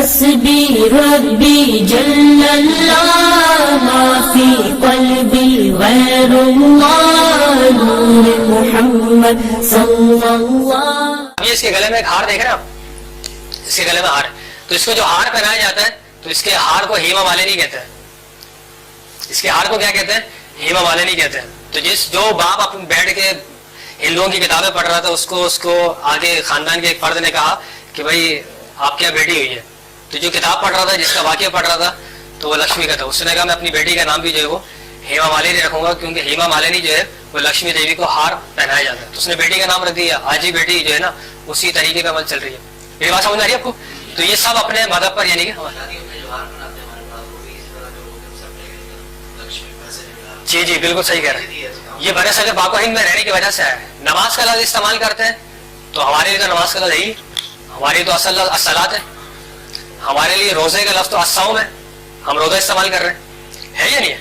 حسبی ربی جل اللہ ما فی قلبی غیر اللہ نور محمد صلی اللہ. یہ اس کے گلے میں ایک ہار دیکھ رہے ہیں آپ, اس کے گلے میں ہار ہے, تو اس کو جو ہار پہنایا جاتا ہے تو اس کے ہار کو ہیما والے نہیں کہتے ہیں. اس کے ہار کو کیا کہتے ہیں؟ ہیما والے نہیں کہتے ہیں. تو جو باپ اپنے بیٹھ کے ہندوؤں کی کتابیں پڑھ رہا تھا, اس کو آگے خاندان کے ایک فرد نے کہا کہ بھائی آپ کیا بیٹی ہوئی ہے, تو جو کتاب پڑھ رہا تھا, جس کا واقعہ پڑھ رہا تھا, تو وہ لکشمی کا تھا. اس نے کہا میں اپنی بیٹی کا نام بھی جو ہے وہ ہیما مالنی رکھوں گا, کیونکہ ہیما مالنی جو ہے وہ لکشمی دیوی کو ہار پہنایا جاتا ہے. تو اس نے بیٹی کا نام رکھ دیا. آج ہی بیٹی جو ہے نا اسی طریقے کا عمل چل رہی ہے. میری بات سمجھ آ رہی ہے آپ کو؟ تو یہ سب اپنے مذہب پر, یعنی کہ جی جی بالکل صحیح کہہ رہے ہیں. یہ برے صغیر پاک و ہند میں رہنے کی وجہ سے ہے. نماز کا لفظ استعمال کرتے ہیں تو ہمارے لیے تو نماز کا لفظ ہے ہی, ہماری تو اصل لفظ الصلاۃ ہے. ہمارے لیے روزے کا لفظ تو الصوم ہے, ہم روزہ استعمال کر رہے ہیں, ہے یا نہیں ہے؟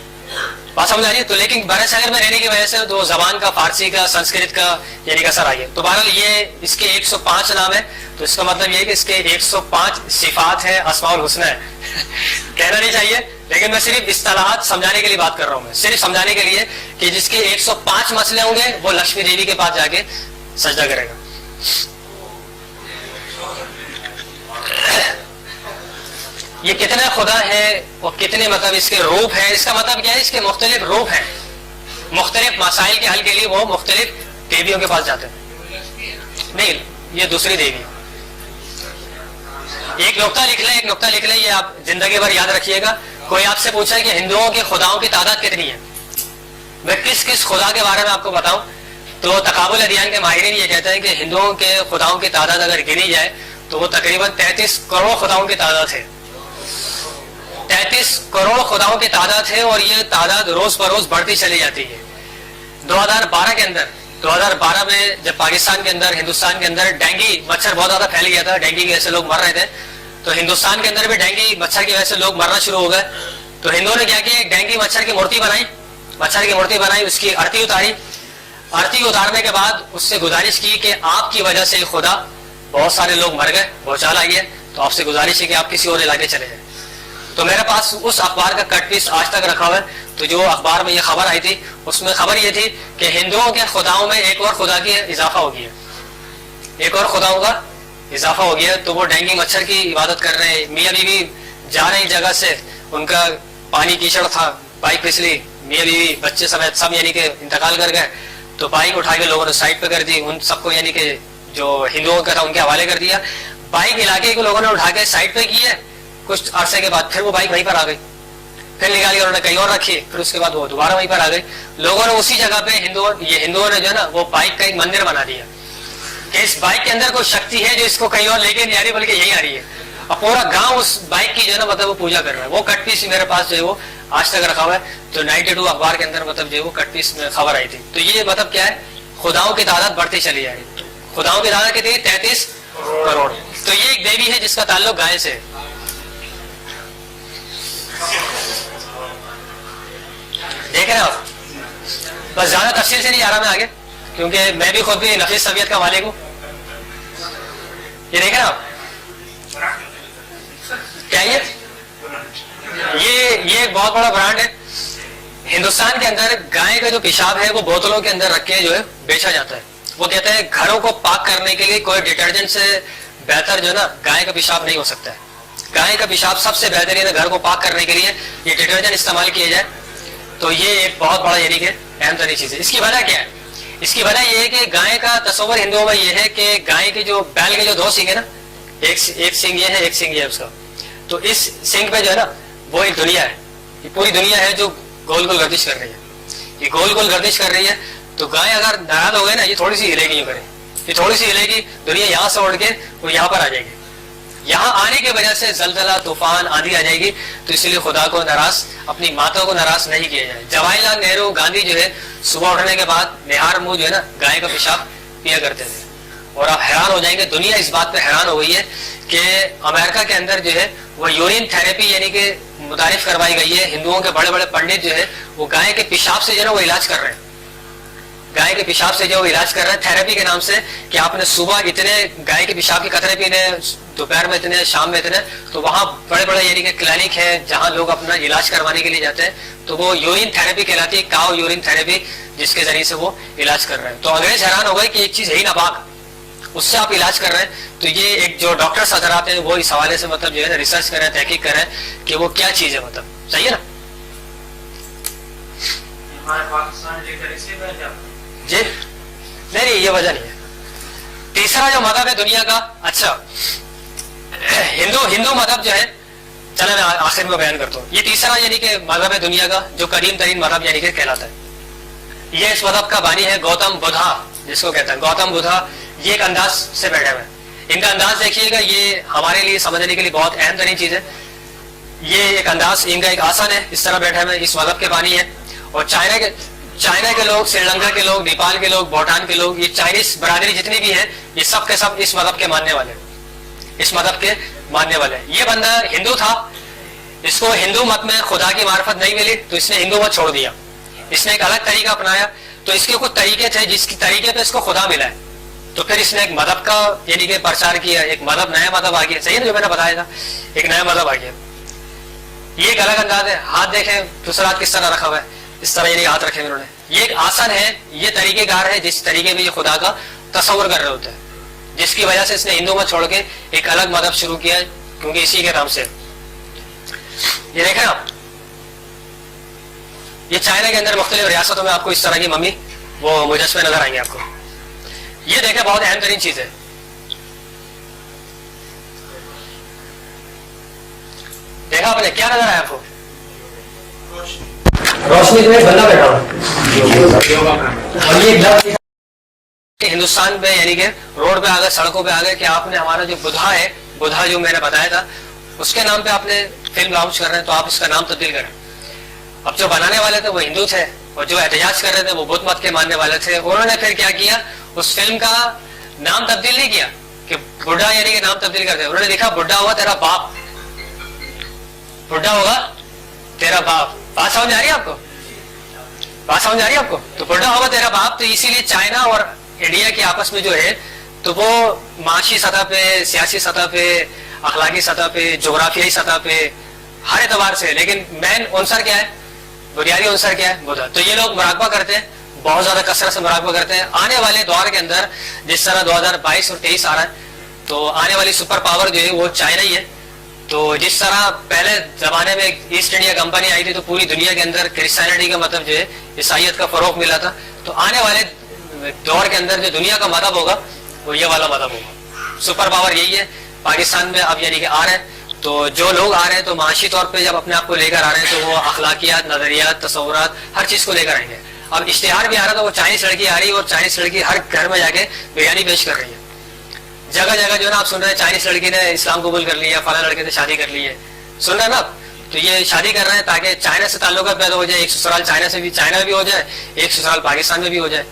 بات سمجھ آ رہی ہے؟ تو لیکن برے صغیر میں رہنے کی وجہ سے تو زبان کا, فارسی کا, سنسکرت کا یعنی کہ اثر آئی ہے. تو بہرحال یہ اس کے 105 نام ہے, تو اس کا مطلب یہ ہے کہ اس کے 105 صفات ہیں, اسماء الحسنی ہے. کہنا نہیں چاہیے, لیکن میں صرف اصطلاحات سمجھانے کے لیے بات کر رہا ہوں. میں صرف سمجھانے کے لیے کہ جس کے 105 مسئلے ہوں گے وہ لکشمی دیوی کے پاس جا کے سجدہ کرے گا. یہ کتنے خدا ہے اور کتنے مطلب اس کے روپ ہیں, اس کا مطلب کیا ہے؟ اس کے مختلف روپ ہیں. مختلف مسائل کے حل کے لیے وہ مختلف دیویوں کے پاس جاتے ہیں. نہیں, یہ دوسری دیوی. ایک نقطہ لکھ لیں, یہ آپ زندگی بھر یاد رکھیے گا. کوئی آپ سے پوچھا کہ ہندوؤں کے خداؤں کی تعداد کتنی ہے, میں کس خدا کے بارے میں آپ کو بتاؤں, تو تقابل ادیان کے ماہرین یہ کہتے ہیں کہ ہندوؤں کے خداؤں کی تعداد اگر گنی جائے تو وہ تقریباً 33 کروڑ خداؤں کی تعداد ہے. 33 کروڑ خداؤں کی تعداد ہے, اور یہ تعداد روز بروز بڑھتی چلی جاتی ہے. 2012 میں جب پاکستان کے اندر, ہندوستان کے اندر ڈینگی مچھر بہت زیادہ پھیل گیا تھا, ڈینگی کی وجہ سے لوگ مر رہے تھے, تو ہندوستان کے اندر بھی ڈینگی مچھر کی وجہ سے لوگ مرنا شروع ہو گئے. تو ہندوؤں نے کیا کیا, ایک ڈینگی مچھر کی مورتی بنائی, اس کی آرتی اتاری. آرتی اتارنے کے بعد اس سے گزارش کی کہ آپ کی وجہ سے خدا بہت سارے لوگ مر گئے, بھوچال آئی ہے, تو آپ سے گزارش ہے کہ آپ کسی اور علاقے چلے جائیں. تو میرے پاس اس اخبار کا کٹ پیس آج تک رکھا ہوا ہے. تو جو اخبار میں یہ خبر آئی تھی, اس میں خبر یہ تھی کہ ہندوؤں کے خداؤں میں ایک اور خدا کی اضافہ ہو گیا, ایک اور خداؤں کا اضافہ ہو گیا. تو وہ ڈینگی مچھر کی عبادت کر رہے ہیں. میاں بیوی جا رہے ہیں جگہ سے, ان کا پانی کیچڑ تھا, بائک پھسلی, میاں بیوی بچے سب یعنی کہ انتقال کر گئے. تو بائک اٹھا کے لوگوں نے سائڈ پہ کر دی, ان سب کو یعنی کہ جو ہندوؤں کا تھا ان کے حوالے کر دیا. بائک علاقے کو لوگوں نے اٹھا کے سائڈ پہ کی ہے. کچھ عرصے کے بعد پھر وہ بائک وہیں پر آ گئی, پھر نکال کے انہوں نے کہیں اور رکھی, پھر اس کے بعد وہ دوبارہ وہیں پر آ گئی. لوگوں نے اسی جگہ پہ ہندوؤں نے جو ہے نا وہ بائک کا ایک مندر بنا دیا کہ اس بائک کے اندر کوئی شکتی ہے جو اس کو کہیں اور لے کے نہیں آ رہی بلکہ یہی آ رہی ہے. اور پورا گاؤں اس بائک کی جو ہے نا مطلب وہ پوجا کر رہا ہے. وہ کٹ پیس میرے پاس جو ہے وہ آج تک رکھا ہوا ہے. تو 92 اخبار کے اندر مطلب جو ہے وہ کٹ پیس میں خبر آئی تھی. تو یہ مطلب کیا ہے, خداؤں کی تعداد بڑھتی چلی جا رہی ہے. خداؤں کی تعداد کتنی؟ 33 کروڑ. تو یہ ایک دیوی ہے جس کا تعلق گائے سے ہے. دیکھ رہے ہیں آپ, بس زیادہ تفصیل سے نہیں آ رہا میں آگے, کیونکہ میں بھی خود بھی نفیس طبیعت کا مالک ہوں. یہ دیکھ رہے ہیں آپ, کیا یہ ایک بہت بڑا برانڈ ہے. ہندوستان کے اندر گائے کا جو پیشاب ہے وہ بوتلوں کے اندر رکھ کے جو ہے بیچا جاتا ہے. وہ کہتے ہیں گھروں کو پاک کرنے کے لیے کوئی ڈٹرجنٹ سے بہتر جو ہے نا گائے کا پیشاب نہیں ہو سکتا ہے. گائے کا پیشاب سب سے بہترین ہے گھر کو پاک کرنے کے لیے. یہ ڈٹرجنٹ استعمال کیا جائے تو یہ ایک بہت بڑا یعنی کہ اہم ترین چیز ہے. اس کی وجہ کیا ہے؟ اس کی وجہ یہ ہے کہ گائے کا تصور ہندوؤں میں یہ ہے کہ گائے کے جو بیل کے جو 2 سینگ ہے نا, ایک سینگ یہ ہے, ایک سینگ یہ ہے اس کا. تو اس سینگ پہ جو ہے نا وہ ایک دنیا ہے, یہ پوری دنیا ہے جو گول گول گردش کر رہی ہے. یہ گول گول گردش کر رہی ہے. تو گائے اگر ناراض ہو گئے نا, یہ تھوڑی سی ہلے گی, یہ تھوڑی سی ہلے گی, دنیا یہاں سے اڑ کے وہ یہاں پر آ جائے گی. یہاں آنے کی وجہ سے زلزلہ, طوفان, آندھی آ جائے گی. تو اس لیے خدا کو ناراض, اپنی ماتوں کو ناراض نہیں کیا جائے. جواہر لال نہرو گاندھی جو ہے صبح اٹھنے کے بعد نہار منہ جو ہے نا گائے کا پیشاب پیا کرتے تھے. اور آپ حیران ہو جائیں گے, دنیا اس بات پہ حیران ہو گئی ہے کہ امریکہ کے اندر جو ہے وہ یورین تھراپی یعنی کہ متعارف کروائی گئی ہے. ہندوؤں کے بڑے بڑے پنڈت جو ہے وہ گائے کے پیشاب سے جو ہے نا وہ علاج کر رہے ہیں. گائے کے پیشاب سے جو علاج کر رہے ہیں تھراپی کے نام سے, کہ آپ نے صبح اتنے گائے کے پیشاب کے قطرے پینے, دوپہر میں اتنے, شام میں اتنے. تو وہاں بڑے بڑے یعنی کہ کلینک ہے جہاں لوگ اپنا علاج کروانے کے لیے جاتے ہیں, تو وہ یورین تھراپی کہلاتی ہے, کاؤ یورین تھراپی, جس کے ذریعے سے وہ علاج کر رہے ہیں. تو انگریز حیران ہو گئے کہ ایک چیز ہے ہی ناپاک, اس سے آپ علاج کر رہے ہیں. تو یہ ایک جو ڈاکٹر حضرات ہیں وہ اس حوالے سے مطلب جو ہے ریسرچ کر رہے ہیں, تحقیق کر رہے ہیں کہ وہ کیا چیز ہے, مطلب صحیح ہے نا. جی نہیں یہ وجہ نہیں ہے. تیسرا جو مذہب ہے دنیا کا, اچھا ہندو مذہب جو ہے, چلے میں آخر میں بیان کرتا ہوں. یہ تیسرا یعنی کہ مذہب ہے دنیا کا جو قدیم ترین مذہب یعنی کہ کہلاتا ہے. یہ اس مذہب کا بانی ہے گوتم بدھا, جس کو کہتے ہیں گوتم بدھا. یہ ایک انداز سے بیٹھے ہوئے ہیں. ان کا انداز دیکھیے گا, یہ ہمارے لیے سمجھنے کے لیے بہت اہم ترین چیز ہے. یہ ایک انداز ان کا ایک آسن ہے, اس طرح بیٹھے ہوئے, اس مذہب کے بانی ہے. اور چائنا کے لوگ, سری لنکا کے لوگ, نیپال کے لوگ, بھوٹان کے لوگ, یہ چائنیز برادری جتنی بھی ہے, یہ سب کے سب اس مذہب کے ماننے والے, اس مذہب کے ماننے والے. یہ بندہ ہندو تھا, اس کو ہندو مت میں خدا کی معرفت نہیں ملی تو اس نے ہندو مت چھوڑ دیا. اس نے ایک الگ طریقہ اپنایا. تو اس کے کچھ طریقے تھے جس کی طریقے پہ اس کو خدا ملا ہے. تو پھر اس نے ایک مذہب کا یعنی کہ پرچار کیا, ایک مذہب, نیا مذہب آ گیا. صحیح ہے نا جو میں نے بتایا تھا, ایک نیا مذہب آ گیا. یہ ایک الگ انداز ہے. ہاتھ دیکھیں دوسرا ہاتھ کس طرح رکھا ہوا ہے, اس طرح یعنی ہاتھ رکھے انہوں نے. یہ ایک آسن ہے, یہ طریقہ کار ہے جس طریقے میں یہ خدا کا تصور کر رہے ہوتے ہیں, جس کی وجہ سے اس نے ہندو مت چھوڑ کے ایک الگ مذہب شروع کیا, کیونکہ اسی کے نام سے. یہ دیکھیں آپ, یہ چائنا کے اندر مختلف ریاستوں میں آپ کو اس طرح کی ممی وہ مجسمے نظر آئیں گے آپ کو. یہ دیکھیں بہت اہم ترین چیز ہے. دیکھا آپ نے کیا نظر آیا آپ کو, روشنی میں بندہ بیٹھا ہوا. اور یہ ہندوستان پہ یعنی کہ روڈ پہ آ گئے, سڑکوں پہ آ گئے کہ آپ نے ہمارا جو بدھا ہے, بدھا جو میں نے بتایا تھا, اس کے نام پہ آپ نے فلم لانچ کر رہے ہیں, تو آپ اس کا نام تبدیل کریں. اب جو بنانے والے تھے وہ ہندو تھے, اور جو احتجاج کر رہے تھے وہ بدھ مت کے ماننے والے تھے. انہوں نے پھر کیا کیا, اس فلم کا نام تبدیل نہیں کیا کہ بڈھا یعنی کہ نام تبدیل کر دیا. انہوں نے لکھا بڈھا ہوگا تیرا باپ, بڈھا ہوگا تیرا باپ. بات سمجھ آ رہی ہے آپ کو, بات سمجھ آ رہی ہے آپ کو. تو بڈھا ہوگا تیرا باپ. تو اسی لیے چائنا اور انڈیا کے آپس میں جو ہے تو وہ معاشی سطح پہ, سیاسی سطح پہ, اخلاقی سطح پہ, جغرافیائی سطح پہ, ہر اعتبار سے, لیکن مین عنصر کیا ہے, بنیادی عنصر کیا ہے, بدھا. تو یہ لوگ مراقبہ کرتے ہیں, بہت زیادہ کثرت سے مراقبہ کرتے ہیں. آنے والے دور کے اندر جس طرح 2022 اور 23 آ رہا ہے, تو آنے والی سپر پاور جو ہے وہ چائنا ہی ہے. تو جس طرح پہلے زمانے میں ایسٹ انڈیا کمپنی آئی تھی تو پوری دنیا کے اندر کرسچینٹی کا مطلب جو ہے عیسائیت کا فروغ ملا تھا. تو آنے والے دور کے اندر جو دنیا کا مذہب ہوگا وہ یہ والا مذہب ہوگا. سپر پاور یہی ہے. پاکستان میں اب یعنی کہ آ رہے ہیں, تو جو لوگ آ رہے ہیں تو معاشی طور پہ جب اپنے آپ کو لے کر آ رہے ہیں تو وہ اخلاقیات, نظریات, تصورات, ہر چیز کو لے کر آئیں گے. اب اشتہار بھی آ رہا تھا, وہ چائنیز لڑکی آ رہی ہے اور چائنیز لڑکی ہر گھر میں جا کے بریانی پیش کر رہی ہے. جگہ جگہ جو ہے نا آپ سن رہے ہیں چائنیز لڑکی نے اسلام قبول کر لیا, فلاں لڑکے سے شادی کر لی ہے, سن رہے ہیں نا آپ. تو یہ شادی کر رہے ہیں تاکہ چائنا سے تعلقات پیدا ہو جائے, ایک سسرال چائنا سے بھی, چائنا بھی ہو جائے, ایک سسرال پاکستان میں بھی ہو جائے.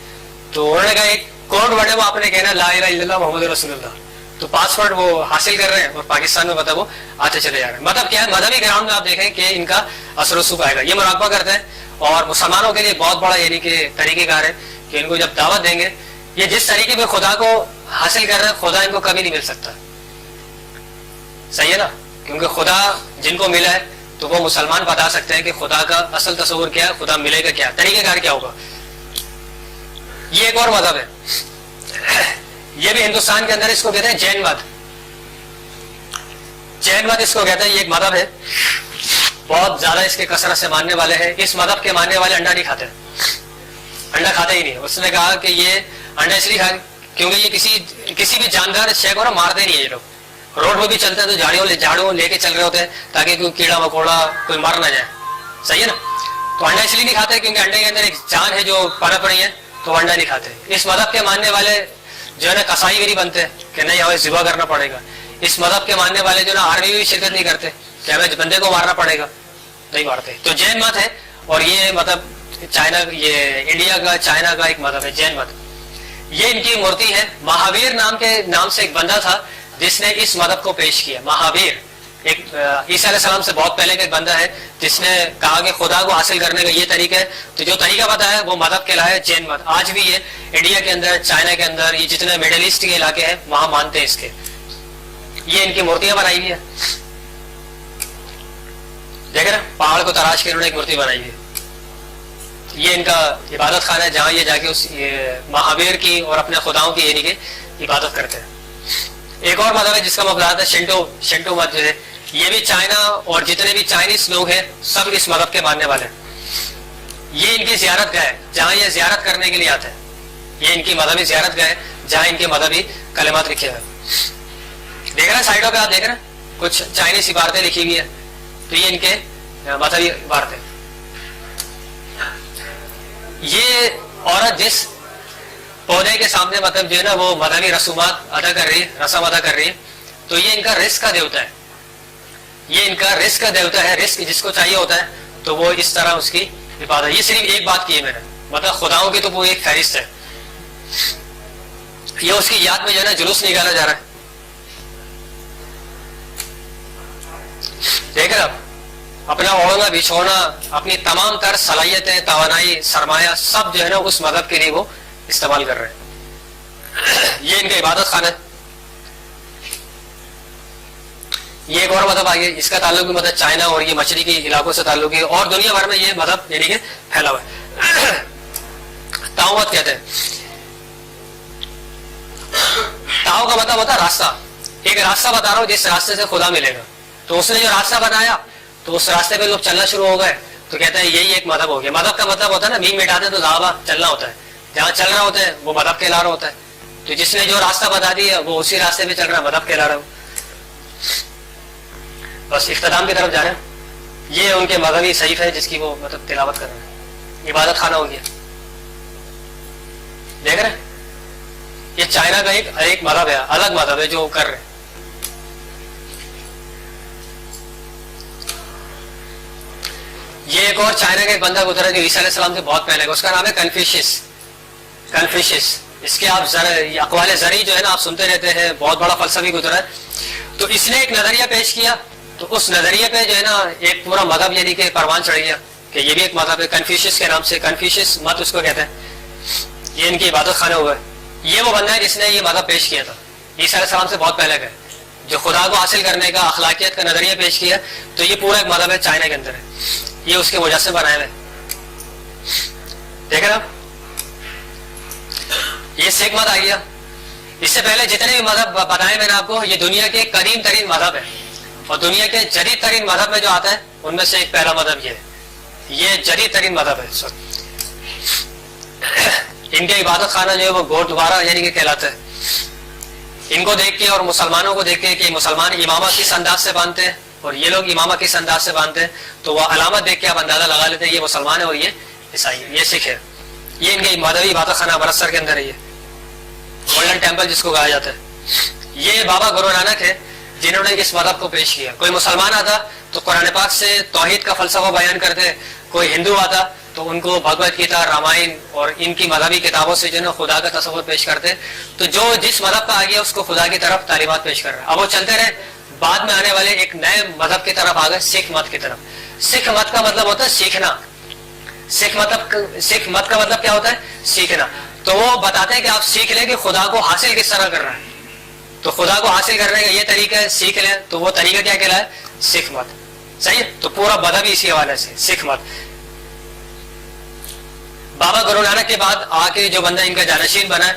تو انہوں نے کہا ایک کوڈ ورڈ ہے, وہ آپ نے کہنا لا الہ الا اللہ محمد رسول اللہ. تو پاسورڈ وہ حاصل کر رہے ہیں اور پاکستان میں مطلب وہ آتے چلے جا رہے ہیں. مطلب کیا ہے, مذہبی گراؤنڈ میں آپ دیکھیں کہ ان کا اثر و رسوخ آئے گا. یہ مراقبہ کرتے ہیں اور مسلمانوں کے لیے بہت بڑا یعنی کہ طریقہ کار ہے کہ ان کو جب دعوت دیں گے, یہ جس طریقے پہ خدا کو حاصل کر رہے ہیں خدا ان کو کبھی نہیں مل سکتا. صحیح ہے نا, کیونکہ خدا جن کو ملا ہے تو وہ مسلمان بتا سکتے ہیں کہ خدا کا اصل تصور کیا ہے, خدا ملے گا کیا, طریقہ کار کیا ہوگا. یہ ایک اور مذہب ہے, یہ بھی ہندوستان کے اندر, اس کو کہتے ہیں جین مت. جین مت اس کو کہتے ہیں. یہ ایک مذہب ہے, بہت زیادہ اس کے کثرت سے ماننے والے ہیں. اس مذہب کے ماننے والے انڈا نہیں کھاتے, انڈا کھاتے ہی نہیں. اس نے کہا کہ یہ انڈا اس لیے کھا کیونکہ یہ کسی بھی جاندار شے کو نا مارتے نہیں ہے. یہ لوگ روڈ پہ بھی چلتے ہیں تو جھاڑو لے کے چل رہے ہوتے ہیں تاکہ کوئی کیڑا مکوڑا کوئی مر نہ جائے. صحیح ہے نا. تو انڈا اس لیے نہیں کھاتے کیونکہ انڈے کے اندر ایک جان ہے جو پنپ رہی ہے, تو انڈا نہیں کھاتے. اس مذہب کے ماننے والے جو ہے نا کسائی بھی نہیں بنتے کہ نہیں ہمیں ذبح کرنا پڑے گا. اس مذہب کے ماننے والے جو نا آرمی میں بھی شرکت نہیں کرتے کہ ہمیں بندے کو مارنا پڑے گا, نہیں مارتے. تو جین مت ہے, اور یہ مطلب چائنا, یہ انڈیا کا چائنا کا ایک مذہب ہے جین مت. یہ ان کی مورتی ہے. مہاویر نام کے نام سے ایک بندہ تھا جس نے اس مذہب کو پیش کیا. مہاویر ایک عیسیٰ علیہ السلام سے بہت پہلے کا ایک بندہ ہے جس نے کہا کہ خدا کو حاصل کرنے کا یہ طریقہ ہے. تو جو طریقہ بتایا وہ مذہب کہلایا جین مت. آج بھی یہ انڈیا کے اندر، چائنا کے اندر، یہ جتنے مڈل ایسٹ کے علاقے ہیں وہاں مانتے ہیں اس کے. یہ ان کی مورتیاں بنائی ہوئی ہے، دیکھ رہے پہاڑ کو تراش کے انہوں نے ایک مورتی بنائی ہے. یہ ان کا عبادت خانہ ہے جہاں یہ جا کے اس مہاویر کی اور اپنے خداؤں کی یعنی کہ عبادت کرتے ہیں. ایک اور مذہب ہے جس کا میں بتایا تھا شنٹو مت جو ہے، یہ بھی چائنا اور جتنے بھی چائنیز لوگ ہیں سب اس مذہب کے ماننے والے ہیں. یہ ان کی زیارت گاہ ہے جہاں یہ زیارت کرنے کے لیے آتے ہیں. یہ ان کی مذہبی زیارت گاہ ہے جہاں ان کے مذہبی کلمات لکھے ہوئے ہیں. دیکھ رہے ہیں سائڈوں پہ آپ دیکھ رہے ہیں کچھ چائنیز عبارتیں لکھی ہوئی ہیں، تو یہ ان کے مذہبی عبارتیں. یہ عورت جس پودے کے سامنے مطلب جو ہے نا وہ مذہبی رسومات ادا کر رہی ہے، رسم ادا کر رہی ہے، تو یہ ان کا رزق کا دیوتا ہے. یہ ان کا رزق کا دیوتا ہے. رزق جس کو چاہیے ہوتا ہے تو وہ اس طرح اس کی عبادت. یہ صرف ایک بات کی ہے میں نے، مطلب خداؤں کی تو وہ ایک فہرست ہے. یہ اس کی یاد میں جو ہے نا جلوس نکالا جا رہا ہے. دیکھ رہے آپ اپنا اوڑھنا بچھوڑنا، اپنی تمام تر صلاحیتیں، توانائی، سرمایہ سب جو ہے نا اس مذہب کے لیے وہ استعمال کر رہے ہیں. یہ ان کا عبادت خانہ ہے. یہ ایک اور مذہب آ گیا، اس کا تعلق بھی مطلب چائنا اور یہ مشرقی علاقوں سے تعلق ہے، اور دنیا بھر میں یہ مذہب یعنی کہ پھیلا ہوا ہے. تاؤ مت کہتے ہیں. تاؤ کا مطلب ہوتا ہے راستہ. ایک راستہ بتا رہا ہوں جس راستے سے خدا ملے گا. تو اس نے جو راستہ بنایا تو اس راستے پہ لوگ چلنا شروع ہو گئے، تو کہتے ہیں یہی ایک مذہب ہو گیا. مذہب کا مطلب ہوتا ہے نا میم مٹاتے تو ذہابہ چلنا ہوتا ہے، جہاں چل رہا ہوتا ہے وہ مذہب کہلا رہا ہوتا ہے. تو جس نے جو راستہ بتا دیا وہ اسی راستے پہ چل رہا ہے، مذہب کہلا رہا ہو. بس اختتام کی طرف جا رہے ہیں. یہ ان کے مذہبی صحیفہ ہے جس کی وہ مطلب تلاوت کر رہے ہیں. عبادت خانہ ہو گیا. دیکھ رہے ہیں یہ چائنا کا ایک مذہب ہے، الگ مذہب ہے جو کر رہے ہیں. یہ ایک اور چائنا کا ایک بندہ گزرا جو عیسیٰ علیہ السلام سے بہت پہلے، اس کا نام ہے کنفیوشس. اس کے آپ اقوال زرعی جو ہے نا آپ سنتے رہتے ہیں، بہت بڑا فلسفی گزرا ہے. تو اس نے ایک نظریہ پیش کیا، تو اس نظریے پہ جو ہے نا ایک پورا مذہب یعنی کہ پروان چڑھ گیا کہ یہ بھی ایک مذہب ہے. کنفیوشس کے نام سے، کنفیوشس مت اس کو کہتے ہیں. یہ ان کی عبادت خانہ ہوا ہے. یہ وہ بندہ ہے جس نے یہ مذہب پیش کیا تھا عیسیٰ علیہ السلام سے بہت پہلے کا، جو خدا کو حاصل کرنے کا اخلاقیات کا نظریہ پیش کیا. تو یہ پورا ایک مذہب ہے چائنا کے اندر ہے. یہ اس کے مجسمے بنائے ہوئے. دیکھ رہے آپ یہ سکھ مت آ گیا. اس سے پہلے جتنے بھی مذہب بتائے میں نے آپ کو، یہ دنیا کے قدیم ترین مذہب ہے، اور دنیا کے جدید ترین مذہب میں جو آتا ہے ان میں سے ایک پہلا مذہب یہ ہے. یہ جدید ترین مذہب ہے. ان کے عبادت خانہ جو ہے وہ گوردوارا یعنی کہ کہلاتا ہے. ان کو دیکھ کے اور مسلمانوں کو دیکھ کے کہ مسلمان امامہ کس انداز سے باندھتے ہیں اور یہ لوگ امامہ کس انداز سے باندھتے ہیں، تو وہ علامت دیکھ کے آپ اندازہ لگا لیتے ہیں یہ مسلمان ہے اور یہ عیسائی ہے، یہ سکھ ہے. یہ ان کے مذہبی عبادت خانہ امرتسر کے اندر ہے، یہ گولڈن ٹیمپل جس کو کہا جاتا ہے. یہ بابا گرو نانک ہے جنہوں نے اس مذہب کو پیش کیا. کوئی مسلمان آتا تو قرآن پاک سے توحید کا فلسفہ بیان کرتے، کوئی ہندو آتا تو ان کو بھگوت گیتا، رامائن اور ان کی مذہبی کتابوں سے جو ہے خدا کا تصور پیش کرتے. تو جو جس مذہب کا آ گیا اس کو خدا کی طرف تعلیمات پیش کر رہا ہے. اب وہ چلتے رہے، بعد میں آنے والے ایک نئے مذہب کی طرف آ گئے، سکھ مت کی طرف. سکھ مت کا مطلب ہوتا ہے سیکھنا. سکھ مت کا مطلب کیا ہوتا ہے؟ سیکھنا. تو وہ بتاتے ہیں کہ آپ سیکھ لیں کہ خدا کو حاصل کس طرح کر رہا ہے. تو خدا کو حاصل کرنے کا یہ طریقہ ہے، سیکھ لیں. تو وہ طریقہ کیا کہلایا ہے؟ سکھ مت. صحیح ہے. تو پورا مذہب اسی حوالے سے سکھ مت. بابا گرو نانک کے بعد آ کے جو بندہ ان کا جانشین بنا ہے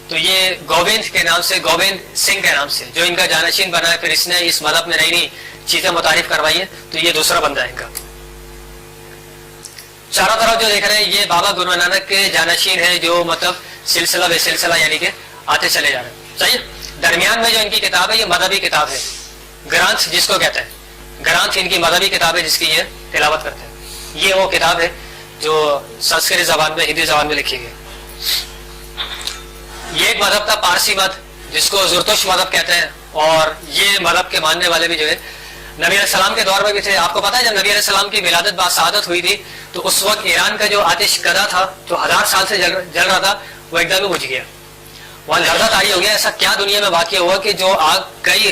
تو یہ گوبند کے نام سے، گوبند سنگھ کے نام سے جو ان کا جانشین بنا ہے. پھر اس نے اس مذہب میں نئی نئی چیزیں متعارف کروائی ہیں. تو یہ دوسرا بندہ ہے ان کا. چاروں طرف جو دیکھ رہے ہیں یہ بابا گرو نانک کے جانشین ہیں جو مطلب سلسلہ بے سلسلہ یعنی کہ آتے چلے جا رہے ہیں. صحیح. درمیان میں جو ان کی کتاب ہے یہ مذہبی کتاب ہے، گرانتھ جس کو کہتے ہیں. گرانتھ ان کی مذہبی کتاب ہے جس کی یہ تلاوت کرتے ہیں. یہ وہ کتاب ہے جو سنسکرت زبان میں، ہندی زبان میں لکھی گئی. یہ ایک مذہب تھا پارسی مت جس کو زرتش مذہب کہتے ہیں. اور یہ مذہب کے ماننے والے بھی جو ہے نبی علیہ السلام کے دور میں بھی تھے. آپ کو پتا ہے جب نبی علیہ السلام کی ولادت باسعادت ہوئی تھی تو اس وقت ایران کا جو آتش کدا تھا جو 1000 سال سے جل رہا تھا وہ ایک دم میں بجھ گیا. وہاں لڑزہ طاری ہو گیا. ایسا کیا دنیا میں واقع ہوا کہ جو آگ کئی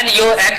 NUN,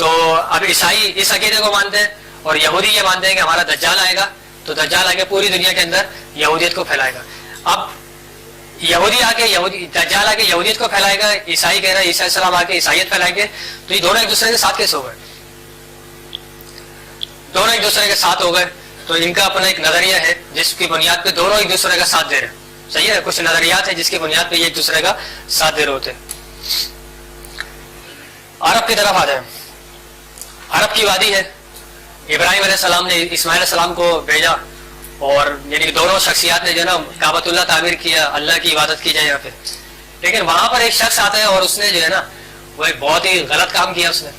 تو اب عیسائی اس عقیدے کو مانتے ہیں اور یہودی یہ مانتے ہیں کہ ہمارا دجال آئے گا تو دجال آ کے پوری دنیا کے اندر یہودیت کو پھیلائے گا. اب یہودی آ کے دجال آ کے یہودیت کو پھیلائے گا, عیسائی کہہ رہا ہے عیسیٰ علیہ السلام آ کے عیسائیت پھیلائیں گے. تو یہ دونوں ایک دوسرے کے ساتھ کیسے ہو گئے؟ دونوں ایک دوسرے کے ساتھ ہو گئے. تو ان کا اپنا ایک نظریہ ہے جس کی بنیاد پہ دونوں ایک دوسرے کا ساتھ دے رہے ہیں. صحیح ہے, کچھ نظریات ہیں جس کی بنیاد پہ یہ ایک دوسرے کا ساتھ دے رہے ہوتے ہیں. عرب کی طرف آ جائیں. عرب کی وادی ہے, ابراہیم علیہ السلام نے اسماعیل علیہ السلام کو بھیجا اور یعنی دونوں شخصیات نے جو ہے نا کعبۃ اللہ تعمیر کیا, اللہ کی عبادت کی جائے یہاں پہ. لیکن وہاں پر ایک شخص آتا ہے اور اس نے جو ہے نا وہ ایک بہت ہی غلط کام کیا. اس نے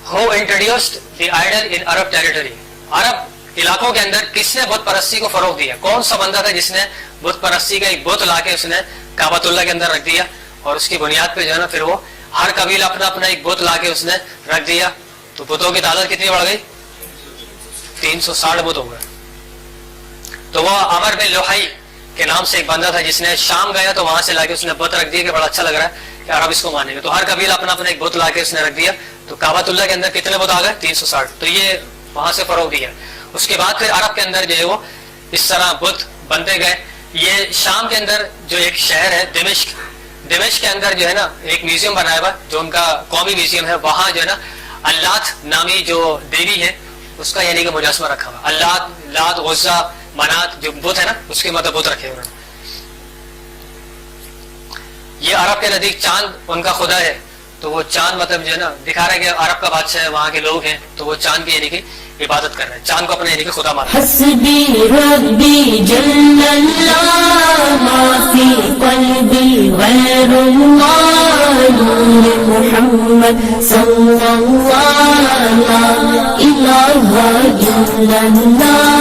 Who introduced the idol in Arab territory? عرب علاقوں کے اندر کس نے بت پرستی کو فروغ دیا؟ کون سا بندہ تھا جس نے بت پرستی کا ایک بت لا کے اس نے کعبۃ اللہ کے اندر رکھ دیا اور اس کی بنیاد پہ جو ہے نا پھر وہ ہر قبیلہ اپنا اپنا ایک بت لا کے اس نے رکھ دیا. تو بتوں کی تعداد کتنی بڑھ گئی؟ 360 بت ہو گئے. تو وہ عمر بن لوحی کے نام سے ایک بندہ تھا جس نے شام گیا تو وہاں سے لا کے اس نے بت رکھ دیا کہ بڑا اچھا لگ رہا ہے کہ عرب اس کو مانیں گے. تو ہر قبیلہ اپنا اپنا ایک بت لا کے اس نے رکھ دیا. تو کعبۃ اللہ کے اندر کتنے بت آ گئے؟ 360. تو یہ وہاں سے فروغ دیا. اس کے بعد پھر عرب کے اندر جو ہے وہ اس طرح بت بنتے گئے. یہ شام کے اندر جو ایک شہر ہے دمشق, دمشق کے اندر جو ہے نا ایک میوزیم بنایا ہوا جو ان کا قومی میوزیم ہے. وہاں جو ہے نا اللات نامی جو دیوی ہے اس کا یعنی کہ مجسمہ رکھا ہوا. اللات, لات, غزہ, منات جو بت ہے نا اس کے مطلب بت رکھے ہوئے. یہ عرب کے نزدیک چاند ان کا خدا ہے. تو وہ چاند مطلب جو ہے نا دکھا رہا ہے کہ عرب کا بادشاہ ہے, وہاں کے لوگ ہیں تو وہ چاند کی یعنی کہ عبادت کر رہے ہیں, چاند کو اپنے یعنی کہ خدا مان رہے ہیں. حسبی ربی جل اللہ ما فی قلبی غیر اللہ نور محمد صلی اللہ لا الہ الا اللہ